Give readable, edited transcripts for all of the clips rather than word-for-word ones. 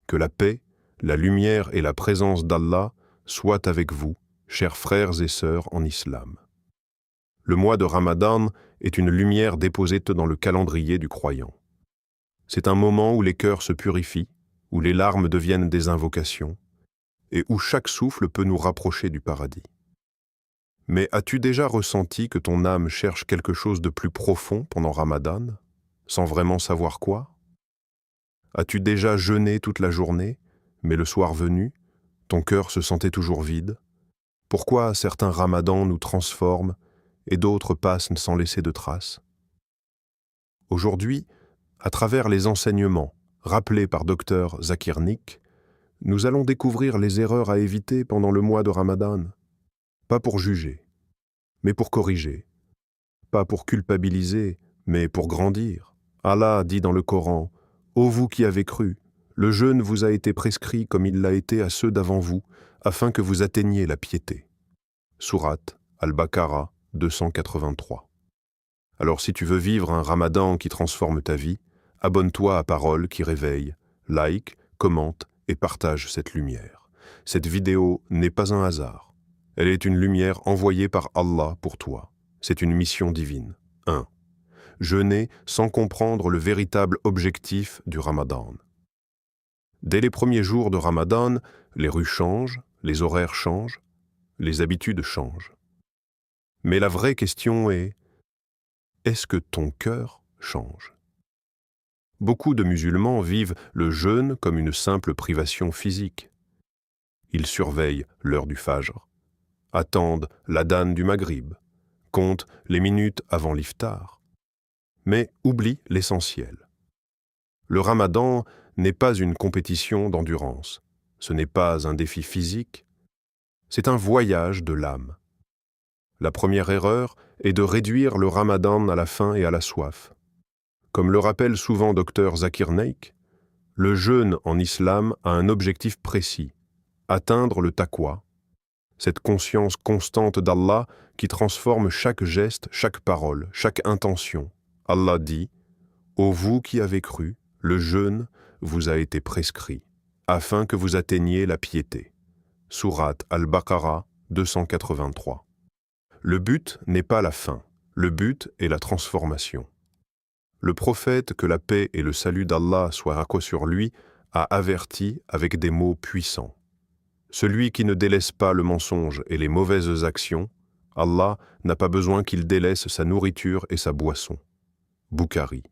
Que la paix, la lumière et la présence d'Allah soient avec vous, chers frères et sœurs en islam. Le mois de Ramadan est une lumière déposée dans le calendrier du croyant. C'est un moment où les cœurs se purifient, où les larmes deviennent des invocations, et où chaque souffle peut nous rapprocher du paradis. Mais as-tu déjà ressenti que ton âme cherche quelque chose de plus profond pendant Ramadan, sans vraiment savoir quoi? As-tu déjà jeûné toute la journée, mais le soir venu, ton cœur se sentait toujours vide? Pourquoi certains Ramadans nous transforment et d'autres passent sans laisser de traces? Aujourd'hui, à travers les enseignements rappelés par Dr Zakir Naik, nous allons découvrir les erreurs à éviter pendant le mois de Ramadan. Pas pour juger, mais pour corriger. Pas pour culpabiliser, mais pour grandir. Allah dit dans le Coran, « Ô vous qui avez cru, le jeûne vous a été prescrit comme il l'a été à ceux d'avant vous, afin que vous atteigniez la piété. » Sourate Al-Baqarah 283. Alors si tu veux vivre un Ramadan qui transforme ta vie, abonne-toi à Paroles qui réveille, like, commente et partage cette lumière. Cette vidéo n'est pas un hasard. Elle est une lumière envoyée par Allah pour toi. C'est une mission divine. 1. Jeûner sans comprendre le véritable objectif du Ramadan. Dès les premiers jours de Ramadan, les rues changent, les horaires changent, les habitudes changent. Mais la vraie question est, est-ce que ton cœur change? Beaucoup de musulmans vivent le jeûne comme une simple privation physique. Ils surveillent l'heure du Fajr, attendent l'adhan du Maghrib, comptent les minutes avant l'iftar, mais oublient l'essentiel. Le Ramadan n'est pas une compétition d'endurance, ce n'est pas un défi physique, c'est un voyage de l'âme. La première erreur est de réduire le Ramadan à la faim et à la soif. Comme le rappelle souvent Dr Zakir Naik, le jeûne en islam a un objectif précis, atteindre le taqwa, cette conscience constante d'Allah qui transforme chaque geste, chaque parole, chaque intention. Allah dit, « Ô vous qui avez cru, le jeûne vous a été prescrit, afin que vous atteigniez la piété. » Sourate Al-Baqarah 283. Le but n'est pas la fin, le but est la transformation. Le prophète, que la paix et le salut d'Allah soient sur lui, a averti avec des mots puissants. Celui qui ne délaisse pas le mensonge et les mauvaises actions, Allah n'a pas besoin qu'il délaisse sa nourriture et sa boisson. Bukhari.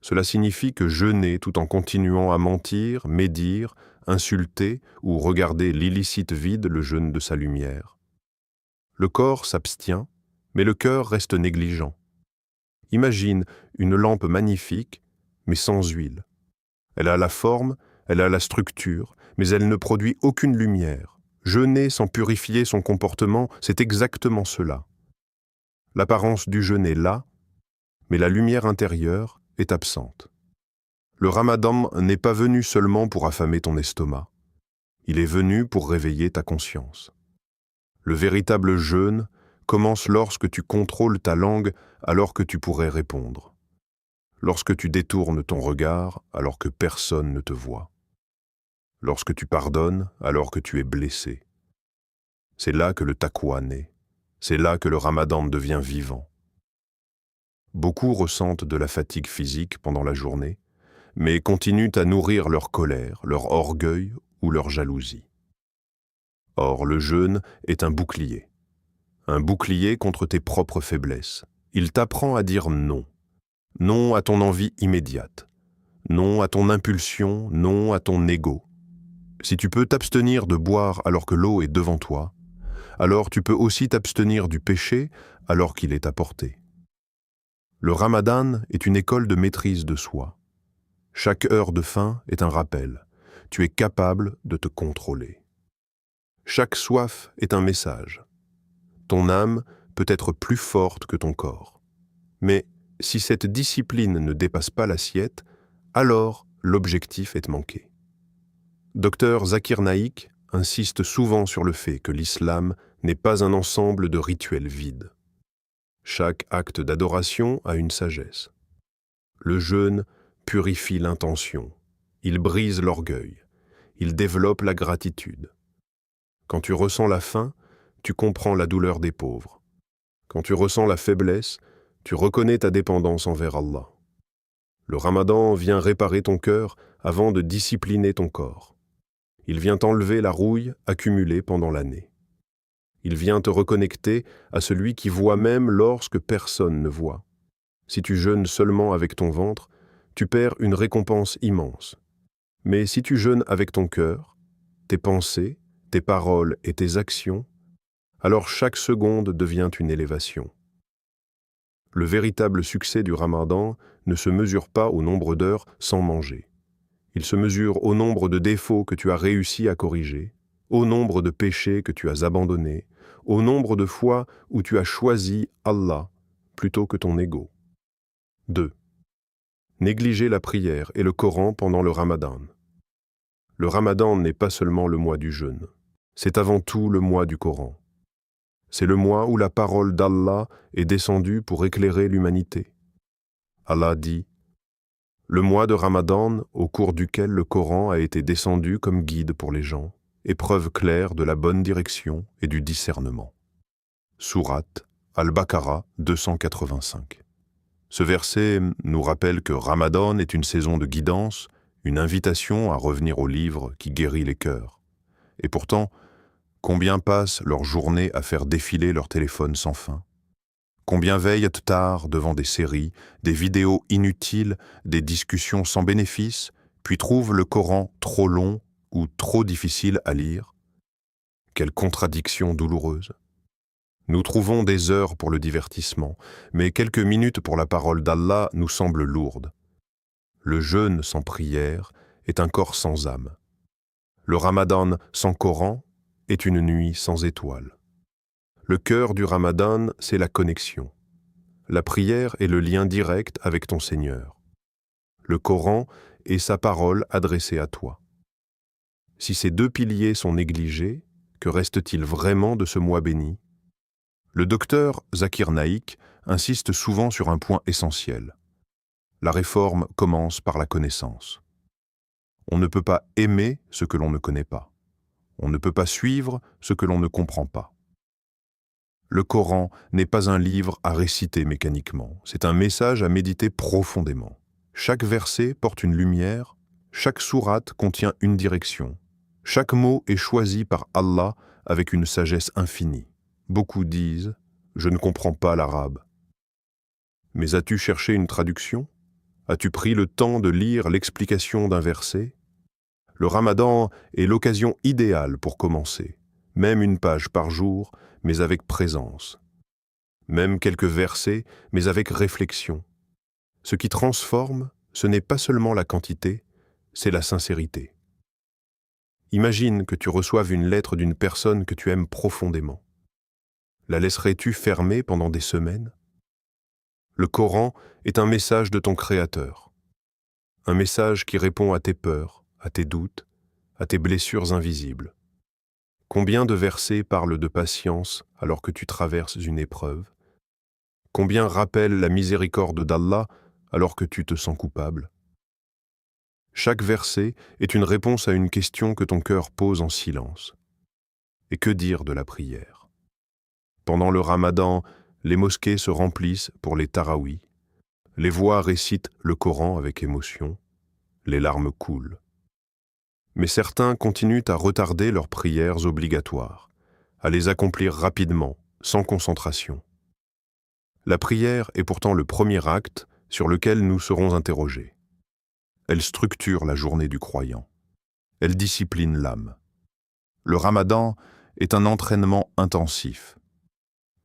Cela signifie que jeûner tout en continuant à mentir, médire, insulter ou regarder l'illicite vide le jeûne de sa lumière. Le corps s'abstient, mais le cœur reste négligent. Imagine une lampe magnifique, mais sans huile. Elle a la forme, elle a la structure, mais elle ne produit aucune lumière. Jeûner sans purifier son comportement, c'est exactement cela. L'apparence du jeûne est là, mais la lumière intérieure est absente. Le Ramadan n'est pas venu seulement pour affamer ton estomac. Il est venu pour réveiller ta conscience. Le véritable jeûne commence lorsque tu contrôles ta langue alors que tu pourrais répondre. Lorsque tu détournes ton regard alors que personne ne te voit. Lorsque tu pardonnes alors que tu es blessé. C'est là que le taqwa naît. C'est là que le Ramadan devient vivant. Beaucoup ressentent de la fatigue physique pendant la journée, mais continuent à nourrir leur colère, leur orgueil ou leur jalousie. Or, le jeûne est un bouclier contre tes propres faiblesses. Il t'apprend à dire non. Non à ton envie immédiate. Non à ton impulsion, non à ton ego. Si tu peux t'abstenir de boire alors que l'eau est devant toi, alors tu peux aussi t'abstenir du péché alors qu'il est à portée. Le Ramadan est une école de maîtrise de soi. Chaque heure de faim est un rappel. Tu es capable de te contrôler. Chaque soif est un message. Ton âme peut être plus forte que ton corps. Mais si cette discipline ne dépasse pas l'assiette, alors l'objectif est manqué. Dr Zakir Naik insiste souvent sur le fait que l'islam n'est pas un ensemble de rituels vides. Chaque acte d'adoration a une sagesse. Le jeûne purifie l'intention. Il brise l'orgueil. Il développe la gratitude. Quand tu ressens la faim, tu comprends la douleur des pauvres. Quand tu ressens la faiblesse, tu reconnais ta dépendance envers Allah. Le Ramadan vient réparer ton cœur avant de discipliner ton corps. Il vient enlever la rouille accumulée pendant l'année. Il vient te reconnecter à celui qui voit même lorsque personne ne voit. Si tu jeûnes seulement avec ton ventre, tu perds une récompense immense. Mais si tu jeûnes avec ton cœur, tes pensées, tes paroles et tes actions, alors chaque seconde devient une élévation. Le véritable succès du Ramadan ne se mesure pas au nombre d'heures sans manger. Il se mesure au nombre de défauts que tu as réussi à corriger, au nombre de péchés que tu as abandonnés, au nombre de fois où tu as choisi Allah plutôt que ton ego. 2. Négliger la prière et le Coran pendant le Ramadan. Le Ramadan n'est pas seulement le mois du jeûne, c'est avant tout le mois du Coran. C'est le mois où la parole d'Allah est descendue pour éclairer l'humanité. Allah dit « Le mois de Ramadan, au cours duquel le Coran a été descendu comme guide pour les gens, est preuve claire de la bonne direction et du discernement. » Sourate Al-Baqarah 285. Ce verset nous rappelle que Ramadan est une saison de guidance, une invitation à revenir au livre qui guérit les cœurs. Et pourtant, combien passent leurs journées à faire défiler leur téléphone sans fin? Combien veillent tard devant des séries, des vidéos inutiles, des discussions sans bénéfice, puis trouvent le Coran trop long ou trop difficile à lire? Quelle contradiction douloureuse! Nous trouvons des heures pour le divertissement, mais quelques minutes pour la parole d'Allah nous semblent lourdes. Le jeûne sans prière est un corps sans âme. Le Ramadan sans Coran est une nuit sans étoiles. Le cœur du Ramadan, c'est la connexion. La prière est le lien direct avec ton Seigneur. Le Coran est sa parole adressée à toi. Si ces deux piliers sont négligés, que reste-t-il vraiment de ce mois béni? Le docteur Zakir Naik insiste souvent sur un point essentiel. La réforme commence par la connaissance. On ne peut pas aimer ce que l'on ne connaît pas. On ne peut pas suivre ce que l'on ne comprend pas. Le Coran n'est pas un livre à réciter mécaniquement, c'est un message à méditer profondément. Chaque verset porte une lumière, chaque sourate contient une direction. Chaque mot est choisi par Allah avec une sagesse infinie. Beaucoup disent « Je ne comprends pas l'arabe ». Mais as-tu cherché une traduction? As-tu pris le temps de lire l'explication d'un verset? Le Ramadan est l'occasion idéale pour commencer, même une page par jour, mais avec présence. Même quelques versets, mais avec réflexion. Ce qui transforme, ce n'est pas seulement la quantité, c'est la sincérité. Imagine que tu reçoives une lettre d'une personne que tu aimes profondément. La laisserais-tu fermée pendant des semaines? Le Coran est un message de ton Créateur. Un message qui répond à tes peurs, à tes doutes, à tes blessures invisibles. Combien de versets parlent de patience alors que tu traverses une épreuve? Combien rappellent la miséricorde d'Allah alors que tu te sens coupable? Chaque verset est une réponse à une question que ton cœur pose en silence. Et que dire de la prière? Pendant le Ramadan, les mosquées se remplissent pour les tarawih. Les voix récitent le Coran avec émotion. Les larmes coulent. Mais certains continuent à retarder leurs prières obligatoires, à les accomplir rapidement, sans concentration. La prière est pourtant le premier acte sur lequel nous serons interrogés. Elle structure la journée du croyant. Elle discipline l'âme. Le Ramadan est un entraînement intensif.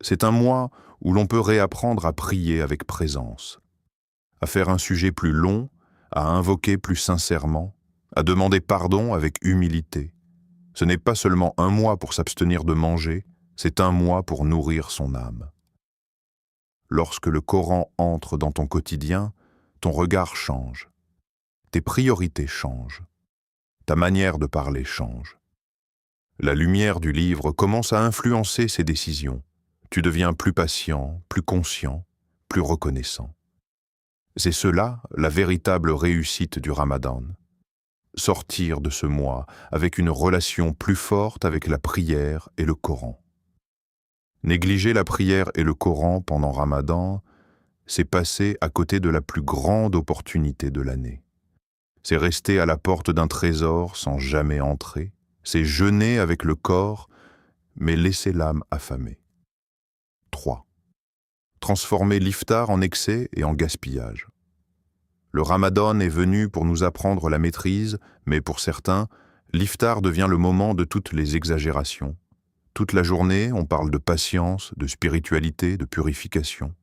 C'est un mois où l'on peut réapprendre à prier avec présence, à faire un sujet plus long, à invoquer plus sincèrement, à demander pardon avec humilité. Ce n'est pas seulement un mois pour s'abstenir de manger, c'est un mois pour nourrir son âme. Lorsque le Coran entre dans ton quotidien, ton regard change, tes priorités changent, ta manière de parler change. La lumière du livre commence à influencer ses décisions. Tu deviens plus patient, plus conscient, plus reconnaissant. C'est cela, la véritable réussite du Ramadan. sortir de ce mois avec une relation plus forte avec la prière et le Coran. Négliger la prière et le Coran pendant Ramadan, c'est passer à côté de la plus grande opportunité de l'année. C'est rester à la porte d'un trésor sans jamais entrer, c'est jeûner avec le corps, mais laisser l'âme affamée. 3. Transformer l'iftar en excès et en gaspillage. Le Ramadan est venu pour nous apprendre la maîtrise, mais pour certains, l'iftar devient le moment de toutes les exagérations. Toute la journée, on parle de patience, de spiritualité, de purification.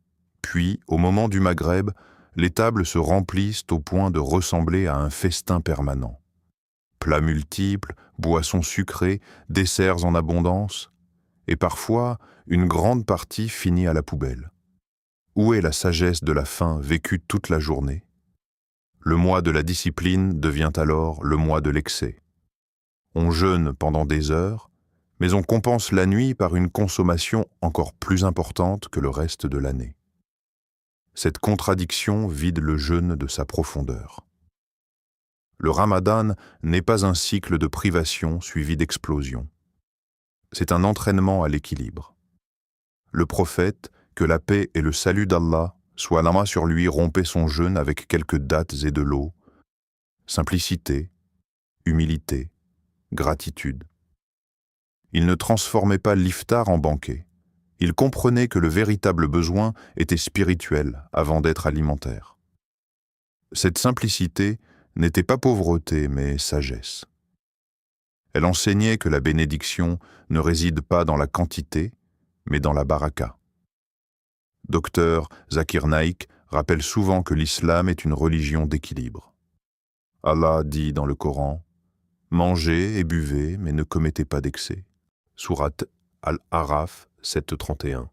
Puis, au moment du Maghreb, les tables se remplissent au point de ressembler à un festin permanent. Plats multiples, boissons sucrées, desserts en abondance, et parfois, une grande partie finit à la poubelle. Où est la sagesse de la faim vécue toute la journée? Le mois de la discipline devient alors le mois de l'excès. On jeûne pendant des heures, mais on compense la nuit par une consommation encore plus importante que le reste de l'année. Cette contradiction vide le jeûne de sa profondeur. Le Ramadan n'est pas un cycle de privation suivi d'explosion. C'est un entraînement à l'équilibre. Le prophète, que la paix et le salut d'Allah soient la main sur lui, rompait son jeûne avec quelques dattes et de l'eau. Simplicité, humilité, gratitude. Il ne transformait pas l'iftar en banquet. Il comprenait que le véritable besoin était spirituel avant d'être alimentaire. Cette simplicité n'était pas pauvreté, mais sagesse. Elle enseignait que la bénédiction ne réside pas dans la quantité, mais dans la baraka. Docteur Zakir Naik rappelle souvent que l'islam est une religion d'équilibre. Allah dit dans le Coran « Mangez et buvez, mais ne commettez pas d'excès ». Sourate Al-Araf 7:31.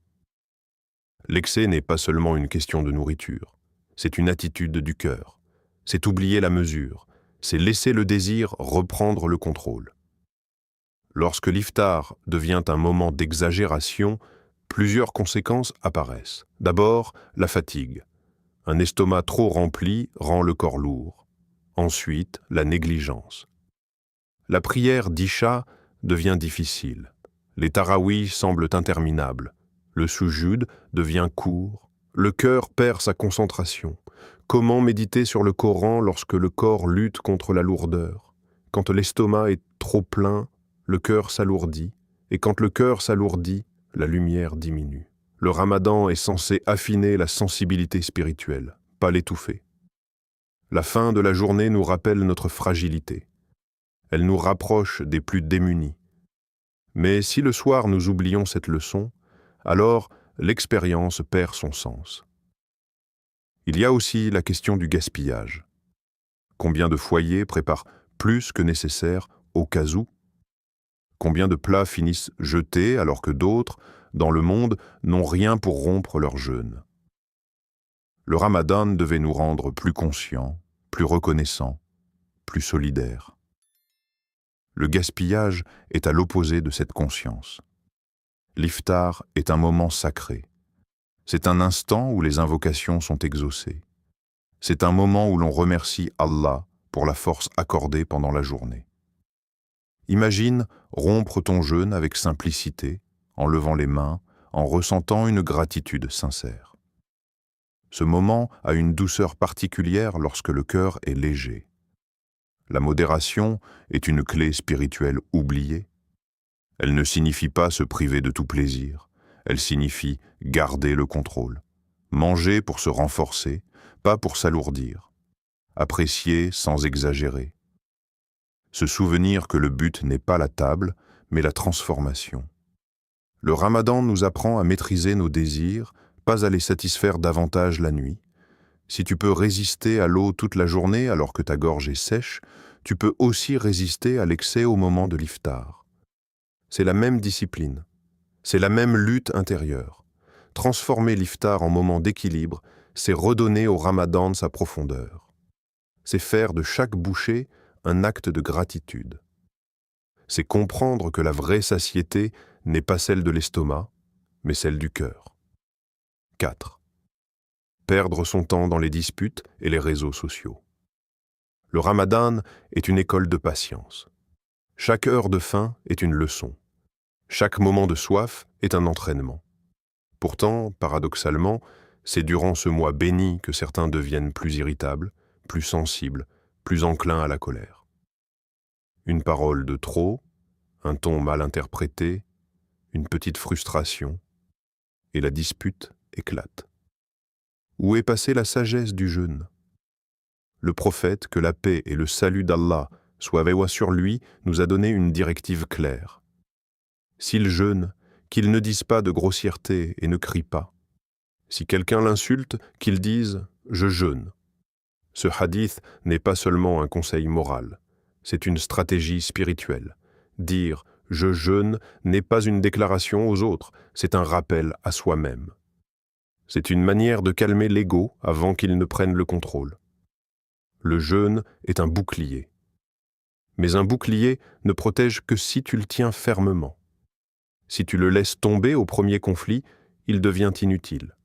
L'excès n'est pas seulement une question de nourriture, c'est une attitude du cœur. C'est oublier la mesure, c'est laisser le désir reprendre le contrôle. Lorsque l'iftar devient un moment d'exagération, plusieurs conséquences apparaissent. D'abord, la fatigue. Un estomac trop rempli rend le corps lourd. Ensuite, la négligence. La prière d'Isha devient difficile. Les tarawih semblent interminables. Le soujud devient court. Le cœur perd sa concentration. Comment méditer sur le Coran lorsque le corps lutte contre la lourdeur? Quand l'estomac est trop plein, le cœur s'alourdit. Et quand le cœur s'alourdit, la lumière diminue. Le Ramadan est censé affiner la sensibilité spirituelle, pas l'étouffer. La fin de la journée nous rappelle notre fragilité. Elle nous rapproche des plus démunis. Mais si le soir nous oublions cette leçon, alors l'expérience perd son sens. Il y a aussi la question du gaspillage. Combien de foyers préparent plus que nécessaire au cas où? Combien de plats finissent jetés alors que d'autres, dans le monde, n'ont rien pour rompre leur jeûne? Le Ramadan devait nous rendre plus conscients, plus reconnaissants, plus solidaires. Le gaspillage est à l'opposé de cette conscience. L'iftar est un moment sacré. C'est un instant où les invocations sont exaucées. C'est un moment où l'on remercie Allah pour la force accordée pendant la journée. Imagine rompre ton jeûne avec simplicité, en levant les mains, en ressentant une gratitude sincère. Ce moment a une douceur particulière lorsque le cœur est léger. La modération est une clé spirituelle oubliée. Elle ne signifie pas se priver de tout plaisir. Elle signifie garder le contrôle. Manger pour se renforcer, pas pour s'alourdir. Apprécier sans exagérer. Se souvenir que le but n'est pas la table, mais la transformation. Le Ramadan nous apprend à maîtriser nos désirs, pas à les satisfaire davantage la nuit. Si tu peux résister à l'eau toute la journée alors que ta gorge est sèche, tu peux aussi résister à l'excès au moment de l'iftar. C'est la même discipline, c'est la même lutte intérieure. Transformer l'iftar en moment d'équilibre, c'est redonner au Ramadan sa profondeur. C'est faire de chaque bouchée un acte de gratitude. C'est comprendre que la vraie satiété n'est pas celle de l'estomac, mais celle du cœur. 4. Perdre son temps dans les disputes et les réseaux sociaux. Le Ramadan est une école de patience. Chaque heure de faim est une leçon. Chaque moment de soif est un entraînement. Pourtant, paradoxalement, c'est durant ce mois béni que certains deviennent plus irritables, plus sensibles, plus enclins à la colère. Une parole de trop, un ton mal interprété, une petite frustration, et la dispute éclate. Où est passée la sagesse du jeûne? Le prophète, que la paix et le salut d'Allah soient sur lui, nous a donné une directive claire. S'il jeûne, qu'il ne dise pas de grossièreté et ne crie pas. Si quelqu'un l'insulte, qu'il dise « je jeûne ». Ce hadith n'est pas seulement un conseil moral, c'est une stratégie spirituelle. Dire « je jeûne » n'est pas une déclaration aux autres, c'est un rappel à soi-même. C'est une manière de calmer l'ego avant qu'il ne prenne le contrôle. Le jeûne est un bouclier. Mais un bouclier ne protège que si tu le tiens fermement. Si tu le laisses tomber au premier conflit, il devient inutile.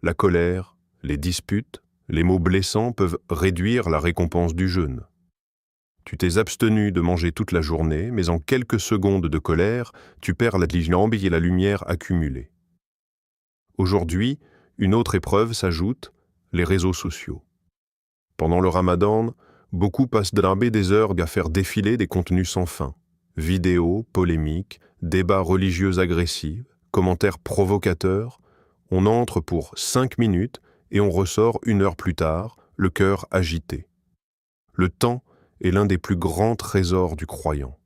La colère, les disputes, les mots blessants peuvent réduire la récompense du jeûne. Tu t'es abstenu de manger toute la journée, mais en quelques secondes de colère, tu perds la lampe et la lumière accumulée. Aujourd'hui, une autre épreuve s'ajoute, les réseaux sociaux. Pendant le Ramadan, beaucoup passent des heures à faire défiler des contenus sans fin. Vidéos, polémiques, débats religieux agressifs, commentaires provocateurs. On entre pour 5 minutes et on ressort 1 heure plus tard, le cœur agité. Le temps est l'un des plus grands trésors du croyant.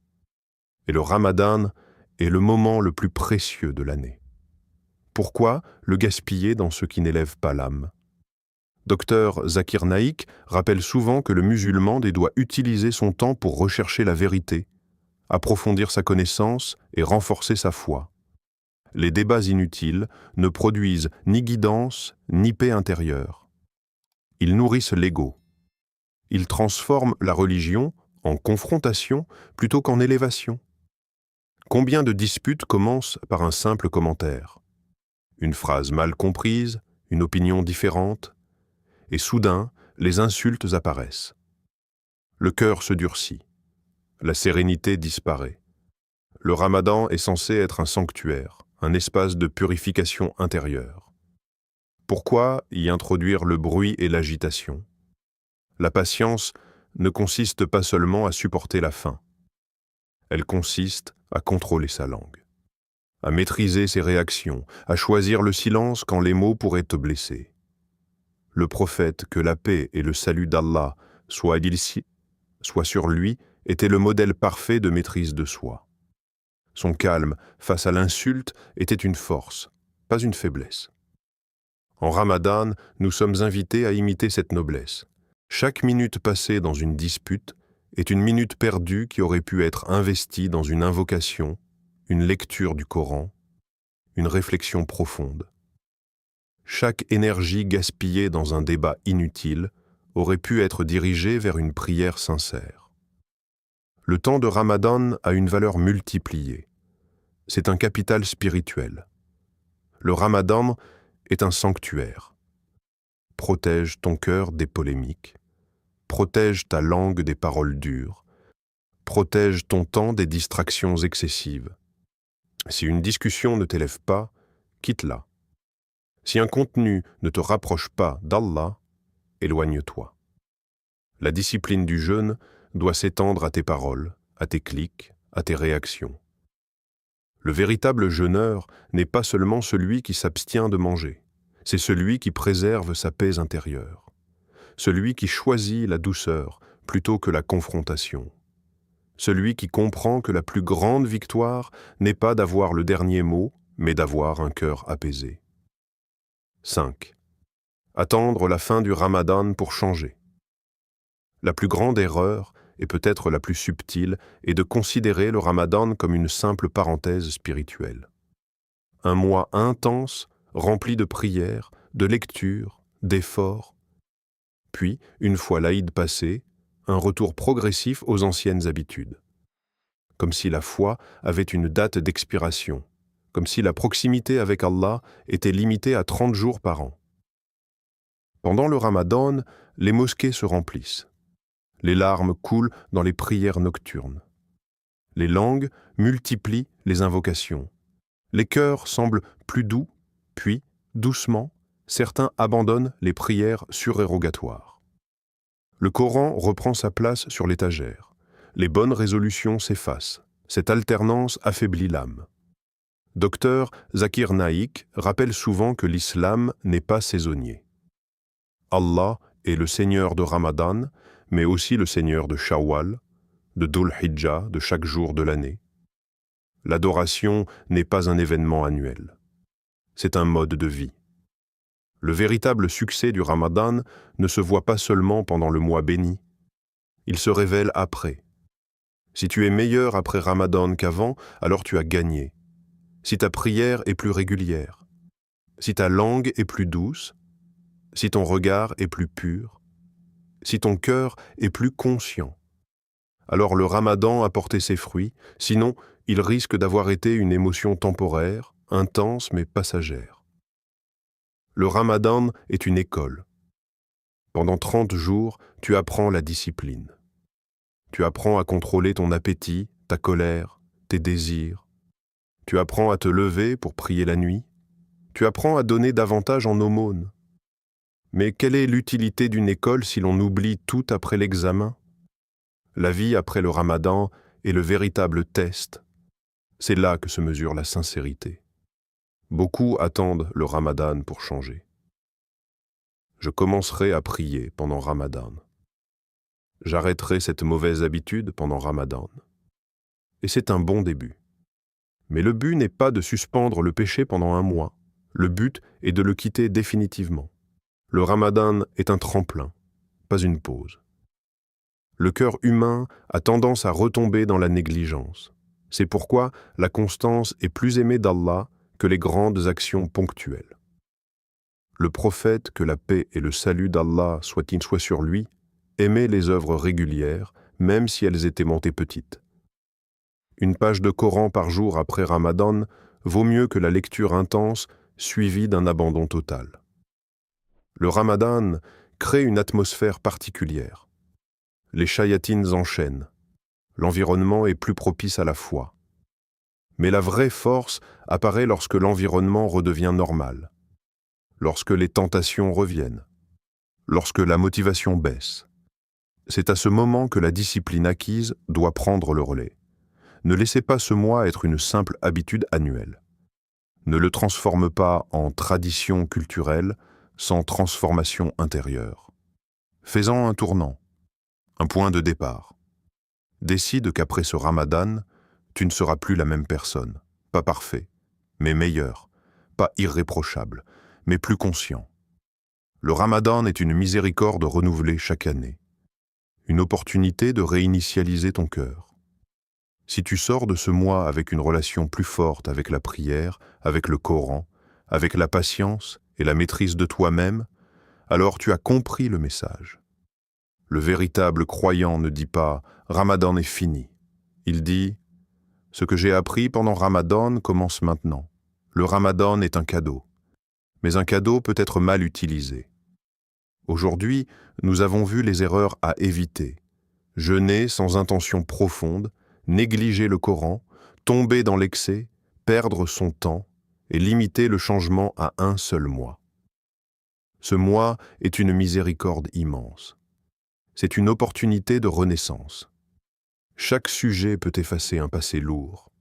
Et le Ramadan est le moment le plus précieux de l'année. Pourquoi le gaspiller dans ce qui n'élève pas l'âme? Dr Zakir Naik rappelle souvent que le musulman doit utiliser son temps pour rechercher la vérité, approfondir sa connaissance et renforcer sa foi. Les débats inutiles ne produisent ni guidance ni paix intérieure. Ils nourrissent l'ego. Ils transforment la religion en confrontation plutôt qu'en élévation. Combien de disputes commencent par un simple commentaire? Une phrase mal comprise, une opinion différente, et soudain, les insultes apparaissent. Le cœur se durcit. La sérénité disparaît. Le Ramadan est censé être un sanctuaire, un espace de purification intérieure. Pourquoi y introduire le bruit et l'agitation? La patience ne consiste pas seulement à supporter la faim. Elle consiste à contrôler sa langue, à maîtriser ses réactions, à choisir le silence quand les mots pourraient te blesser. Le prophète, que la paix et le salut d'Allah soient sur lui, était le modèle parfait de maîtrise de soi. Son calme face à l'insulte était une force, pas une faiblesse. En Ramadan, nous sommes invités à imiter cette noblesse. Chaque minute passée dans une dispute est une minute perdue qui aurait pu être investie dans une invocation, une lecture du Coran, une réflexion profonde. Chaque énergie gaspillée dans un débat inutile aurait pu être dirigée vers une prière sincère. Le temps de Ramadan a une valeur multipliée. C'est un capital spirituel. Le Ramadan est un sanctuaire. Protège ton cœur des polémiques. Protège ta langue des paroles dures. Protège ton temps des distractions excessives. Si une discussion ne t'élève pas, quitte-la. Si un contenu ne te rapproche pas d'Allah, éloigne-toi. La discipline du jeûne doit s'étendre à tes paroles, à tes clics, à tes réactions. Le véritable jeûneur n'est pas seulement celui qui s'abstient de manger, c'est celui qui préserve sa paix intérieure, celui qui choisit la douceur plutôt que la confrontation, celui qui comprend que la plus grande victoire n'est pas d'avoir le dernier mot, mais d'avoir un cœur apaisé. 5. Attendre la fin du Ramadan pour changer. La plus grande erreur, et peut-être la plus subtile, est de considérer le Ramadan comme une simple parenthèse spirituelle. Un mois intense, rempli de prières, de lectures, d'efforts. Puis, une fois l'Aïd passé, un retour progressif aux anciennes habitudes. Comme si la foi avait une date d'expiration, comme si la proximité avec Allah était limitée à 30 jours par an. Pendant le Ramadan, les mosquées se remplissent. Les larmes coulent dans les prières nocturnes. Les langues multiplient les invocations. Les cœurs semblent plus doux, puis, doucement, certains abandonnent les prières surérogatoires. Le Coran reprend sa place sur l'étagère. Les bonnes résolutions s'effacent. Cette alternance affaiblit l'âme. Docteur Zakir Naik rappelle souvent que l'islam n'est pas saisonnier. Allah est le Seigneur de Ramadan, mais aussi le Seigneur de Shawwal, de Dhul Hijjah, de chaque jour de l'année. L'adoration n'est pas un événement annuel. C'est un mode de vie. Le véritable succès du Ramadan ne se voit pas seulement pendant le mois béni. Il se révèle après. Si tu es meilleur après Ramadan qu'avant, alors tu as gagné. Si ta prière est plus régulière, si ta langue est plus douce, si ton regard est plus pur, si ton cœur est plus conscient, alors le Ramadan a porté ses fruits, sinon il risque d'avoir été une émotion temporaire, intense mais passagère. Le Ramadan est une école. Pendant 30 jours, tu apprends la discipline. Tu apprends à contrôler ton appétit, ta colère, tes désirs. Tu apprends à te lever pour prier la nuit. Tu apprends à donner davantage en aumône. Mais quelle est l'utilité d'une école si l'on oublie tout après l'examen? La vie après le Ramadan est le véritable test. C'est là que se mesure la sincérité. Beaucoup attendent le Ramadan pour changer. Je commencerai à prier pendant Ramadan. J'arrêterai cette mauvaise habitude pendant Ramadan. Et c'est un bon début. Mais le but n'est pas de suspendre le péché pendant un mois. Le but est de le quitter définitivement. Le Ramadan est un tremplin, pas une pause. Le cœur humain a tendance à retomber dans la négligence. C'est pourquoi la constance est plus aimée d'Allah que les grandes actions ponctuelles. Le prophète, que la paix et le salut d'Allah soient sur lui, aimait les œuvres régulières, même si elles étaient montées petites. Une page de Coran par jour après Ramadan vaut mieux que la lecture intense suivie d'un abandon total. Le Ramadan crée une atmosphère particulière. Les shayatines enchaînent. L'environnement est plus propice à la foi. Mais la vraie force apparaît lorsque l'environnement redevient normal, lorsque les tentations reviennent, lorsque la motivation baisse. C'est à ce moment que la discipline acquise doit prendre le relais. Ne laissez pas ce mois être une simple habitude annuelle. Ne le transforme pas en tradition culturelle sans transformation intérieure. Fais-en un tournant, un point de départ. Décide qu'après ce Ramadan, tu ne seras plus la même personne, pas parfait, mais meilleur, pas irréprochable, mais plus conscient. Le Ramadan est une miséricorde renouvelée chaque année, une opportunité de réinitialiser ton cœur. Si tu sors de ce mois avec une relation plus forte avec la prière, avec le Coran, avec la patience et la maîtrise de toi-même, alors tu as compris le message. Le véritable croyant ne dit pas « Ramadan est fini ». Il dit « Ce que j'ai appris pendant Ramadan commence maintenant. Le Ramadan est un cadeau. Mais un cadeau peut être mal utilisé. Aujourd'hui, nous avons vu les erreurs à éviter. Jeûner sans intention profonde, négliger le Coran, tomber dans l'excès, perdre son temps et limiter le changement à un seul mois. Ce mois est une miséricorde immense. C'est une opportunité de renaissance. Chaque sujet peut effacer un passé lourd.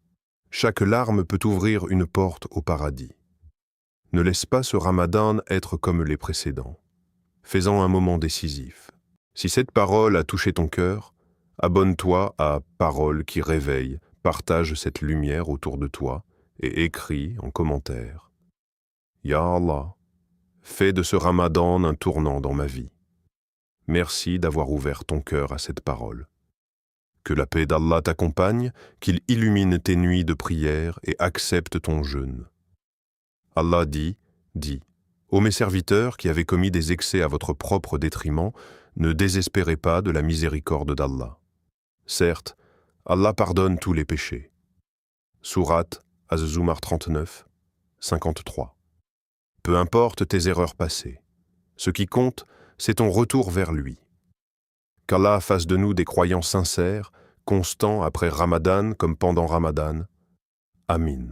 Chaque larme peut ouvrir une porte au paradis. Ne laisse pas ce Ramadan être comme les précédents. Fais-en un moment décisif. Si cette parole a touché ton cœur, abonne-toi à Parole qui réveille, partage cette lumière autour de toi et écris en commentaire. Ya Allah, fais de ce Ramadan un tournant dans ma vie. Merci d'avoir ouvert ton cœur à cette parole. Que la paix d'Allah t'accompagne, qu'il illumine tes nuits de prière et accepte ton jeûne. Allah dit, ô mes serviteurs qui avez commis des excès à votre propre détriment, ne désespérez pas de la miséricorde d'Allah. Certes, Allah pardonne tous les péchés. Sourate Az-Zumar 39, 53. Peu importe tes erreurs passées. Ce qui compte, c'est ton retour vers lui. Qu'Allah fasse de nous des croyants sincères, constants après Ramadan comme pendant Ramadan. Amin.